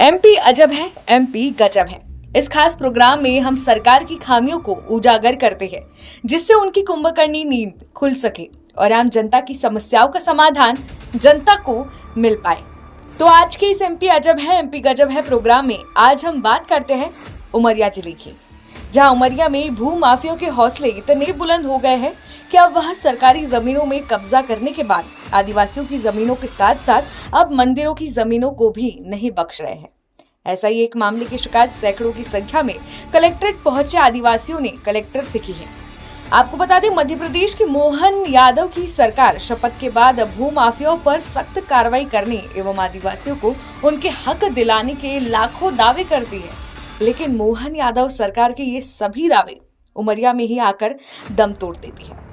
MP अजब है, MP गजब है। इस खास प्रोग्राम में हम सरकार की खामियों को उजागर करते हैं, जिससे उनकी कुंभकर्णी नींद खुल सके और आम जनता की समस्याओं का समाधान जनता को मिल पाए। तो आज के इस एमपी अजब है, एमपी गजब है प्रोग्राम में आज हम बात करते हैं उमरिया जिले की, जहां उमरिया में भू माफियाओं के हौसले इतने बुलंद हो गए हैं कि अब वह सरकारी जमीनों में कब्जा करने के बाद आदिवासियों की जमीनों के साथ साथ अब मंदिरों की जमीनों को भी नहीं बख्श रहे हैं। ऐसा ही एक मामले की शिकायत सैकड़ों की संख्या में कलेक्ट्रेट पहुंचे आदिवासियों ने कलेक्टर से की है। आपको बता दें, मध्य प्रदेश की मोहन यादव की सरकार शपथ के बाद भू माफियाओं पर सख्त कार्रवाई करने एवं आदिवासियों को उनके हक दिलाने के लाखों दावे करती है, लेकिन मोहन यादव सरकार के ये सभी दावे उमरिया में ही आकर दम तोड़ देती है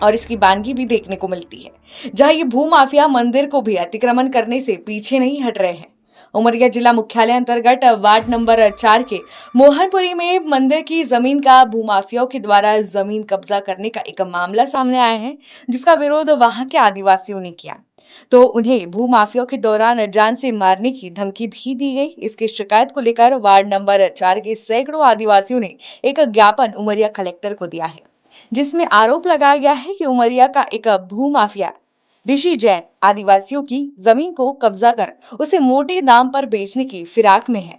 और इसकी बानगी भी देखने को मिलती है, जहां ये भू माफिया मंदिर को भी अतिक्रमण करने से पीछे नहीं हट रहे हैं। उमरिया जिला मुख्यालय अंतर्गत वार्ड नंबर 4 के मोहनपुरी में मंदिर की जमीन का भूमाफियाओं के द्वारा जमीन कब्जा करने का एक मामला सामने आया है, जिसका विरोध वहां के आदिवासियों ने किया तो उन्हें भूमाफियाओं के दौरान जान से मारने की धमकी भी दी गई। इसकी शिकायत को लेकर वार्ड नंबर 4 के सैकड़ों आदिवासियों ने एक ज्ञापन उमरिया कलेक्टर को दिया है, जिसमें आरोप लगाया गया है कि उमरिया का एक भूमाफिया ऋषि जैन आदिवासियों की जमीन को कब्जा कर उसे मोटे दाम पर बेचने की फिराक में है।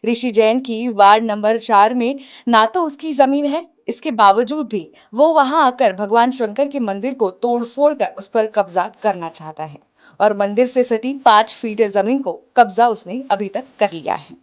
ऋषि जैन की वार्ड नंबर 4 में ना तो उसकी जमीन है, इसके बावजूद भी वो वहां आकर भगवान शंकर के मंदिर को तोड़फोड़ कर उस पर कब्जा करना चाहता है और मंदिर से सटी 5 फीट जमीन को कब्जा उसने अभी तक कर लिया है।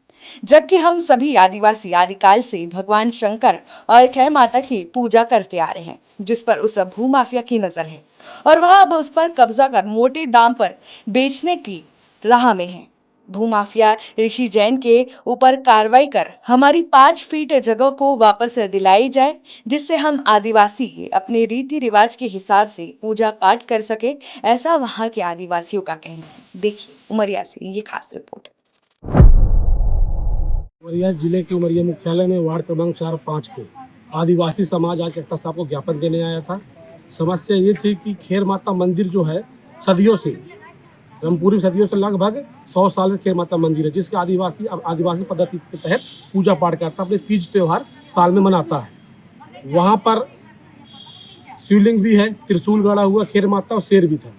जबकि हम सभी आदिवासी आदिकाल से भगवान शंकर और खैर माता की पूजा करते आ रहे हैं, जिस पर उस भूमाफिया की नजर है और वह अब उस पर कब्जा कर मोटे दाम पर बेचने की राह में है। भूमाफिया ऋषि जैन के ऊपर कार्रवाई कर हमारी 5 फीट जगह को वापस दिलाई जाए, जिससे हम आदिवासी अपने रीति रिवाज के हिसाब से पूजा पाठ कर सके, ऐसा वहां के आदिवासियों का कहना है। देखिए उमरिया से ये खास रिपोर्ट। उमरिया जिले के उमरिया मुख्यालय में वार्ड क्रमांक 4-5 के आदिवासी समाज आज कलेक्टर साहब को ज्ञापन देने आया था। समस्या ये थी कि खेर माता मंदिर जो है सदियों से पूरी सदियों से लगभग 100 साल से खेर माता मंदिर है, जिसके आदिवासी पद्धति के तहत पूजा पाठ करता है, अपने तीज त्योहार साल में मनाता है। वहाँ पर शिवलिंग भी है, त्रिशूल गड़ा हुआ खेर माता और शेर भी था।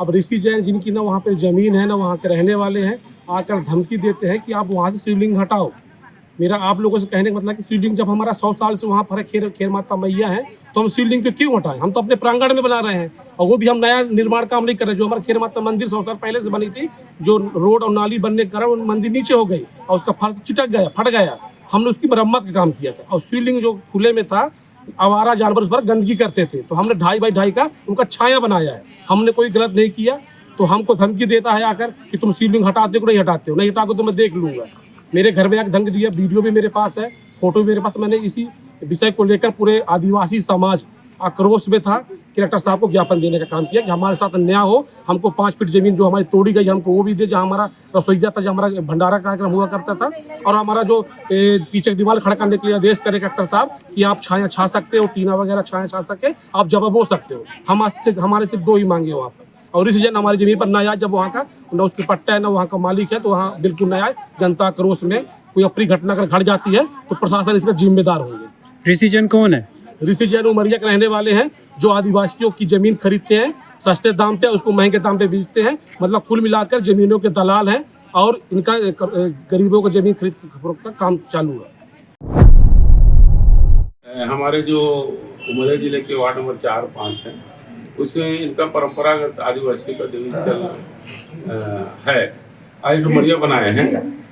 अब ऋषि जैन जिनकी ना वहाँ पर जमीन है ना वहाँ के रहने वाले हैं, आकर धमकी देते हैं कि आप वहाँ से शिवलिंग हटाओ। मेरा आप लोगों से कहने का मतलब कि शिवलिंग जब हमारा 100 साल से वहाँ पर खेर माता मैया है, तो हम शिवलिंग को क्यों हटाएं? हम तो अपने प्रांगण में बना रहे हैं और वो भी हम नया निर्माण काम नहीं कर रहे। जो हमारा खेर माता मंदिर 100 साल पहले से बनी थी, जो रोड और नाली बनने के कारण मंदिर नीचे हो गई और उसका फर्श चिटक गया, फट गया। हमने उसकी मरम्मत का काम किया था और शिवलिंग जो खुले में था, आवारा जानवर उस पर गंदगी करते थे, तो हमने 2.5 बाई 2.5 का उनका छाया बनाया है। हमने कोई गलत नहीं किया, तो हमको धमकी देता है आकर कि तुम शिवलिंग हटाते हो नहीं हटाते हो, नहीं हटाओगे तो मैं देख लूंगा। मेरे घर में आकर धमकी दिया, वीडियो भी मेरे पास है, फोटो भी मेरे पास। मैंने इसी विषय को लेकर पूरे आदिवासी समाज आक्रोश में था, कलेक्टर साहब को ज्ञापन देने का काम किया कि हमारे साथ अन्याय हो, हमको 5 फीट जमीन जो हमारी तोड़ी गई हमको वो भी दे, जहाँ हमारा रसोईया था, जहाँ हमारा भंडारा कार्यक्रम हुआ करता था, और हमारा जो पीछे दीवार खड़ा करने के लिए आदेश करे कलेक्टर साहब कि आप छाया छा सकते हो, टीना वगैरह छाया छा सके, आप जवाब हो सकते हो। हमारे सिर्फ 2 ही मांगे वहाँ पर, और इसी जन हमारी जमीन पर न आए, जब वहाँ का न उसके पट्टा है न वहाँ का मालिक है, तो वहाँ बिल्कुल न आए। जनता क्रोश में कोई अपनी घटना अगर घट जाती है तो प्रशासन इसका जिम्मेदार होंगे। ऋषि जैन कौन है? ऋषि जैन उमरिया के रहने वाले हैं, जो आदिवासियों की जमीन खरीदते हैं सस्ते दाम पे, उसको महंगे दाम पे बेचते हैं। मतलब कुल मिलाकर जमीनों के दलाल हैं और इनका गरीबों को जमीन खरीद फरोख्त का काम चालू है। हमारे जो उमरिया जिले के वार्ड नंबर 4-5 है, उसमें इनका परंपरागत आदिवासी का देवी स्थल है। आज जो मड़िया बनाए हैं,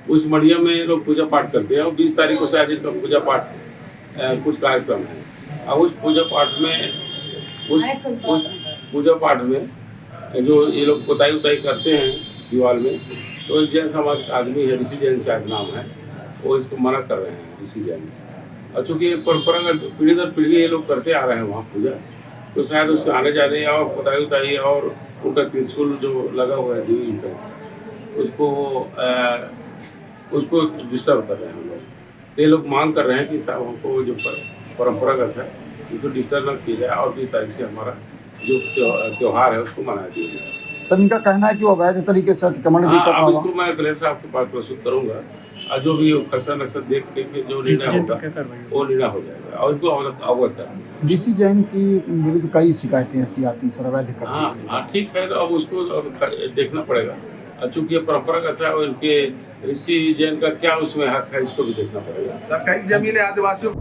उस मड़िया में लोग पूजा पाठ करते हैं और 20 तारीख को शायद इनका पूजा पाठ कुछ कार्यक्रम है। और उस पूजा पाठ में जो ये लोग पुताई उताई करते हैं दीवार में, तो जैन समाज का आदमी है, ऋषि जैन शायद नाम है, वो इसको मना कर रहे हैं ऋषि जैन। और चूँकि परंपरागत पीढ़ी दर पीढ़ी ये लोग करते आ रहे हैं वहाँ पूजा, तो शायद उससे आने जाने और पुताई उताई और उनका त्रिशूल जो लगा हुआ है देवी का, उसको डिस्टर्ब कर रहे हैं हम लोग। ये लोग मांग कर रहे हैं कि साहब हमको जो परंपरागत है इसको डिस्टर्ब न किया जाए और 20 तारीख से हमारा जो त्यौहार है उसको मना दिया जाए। सर इनका कहना है कि वो अवैध तरीके से अतिक्रमण भी हाँ, कर अब रहा इसको मैं कलेक्टर साहब के पास प्रस्तुत करूंगा और जो भी खसरा नक्सर देख के फिर जो निर्णय होगा वो निर्णय हो जाएगा और इनको अवगत करेंगे। डीसी जैन की विरुद्ध कई शिकायतें ऐसी आती सर अवैध हाँ हाँ ठीक है, तो अब उसको अब देखना पड़ेगा और चूंकि ये परंपरागत है और इनके ऋषि जैन का क्या उसमें हक है इसको भी देखना पड़ेगा। कई जमीनें आदिवासियों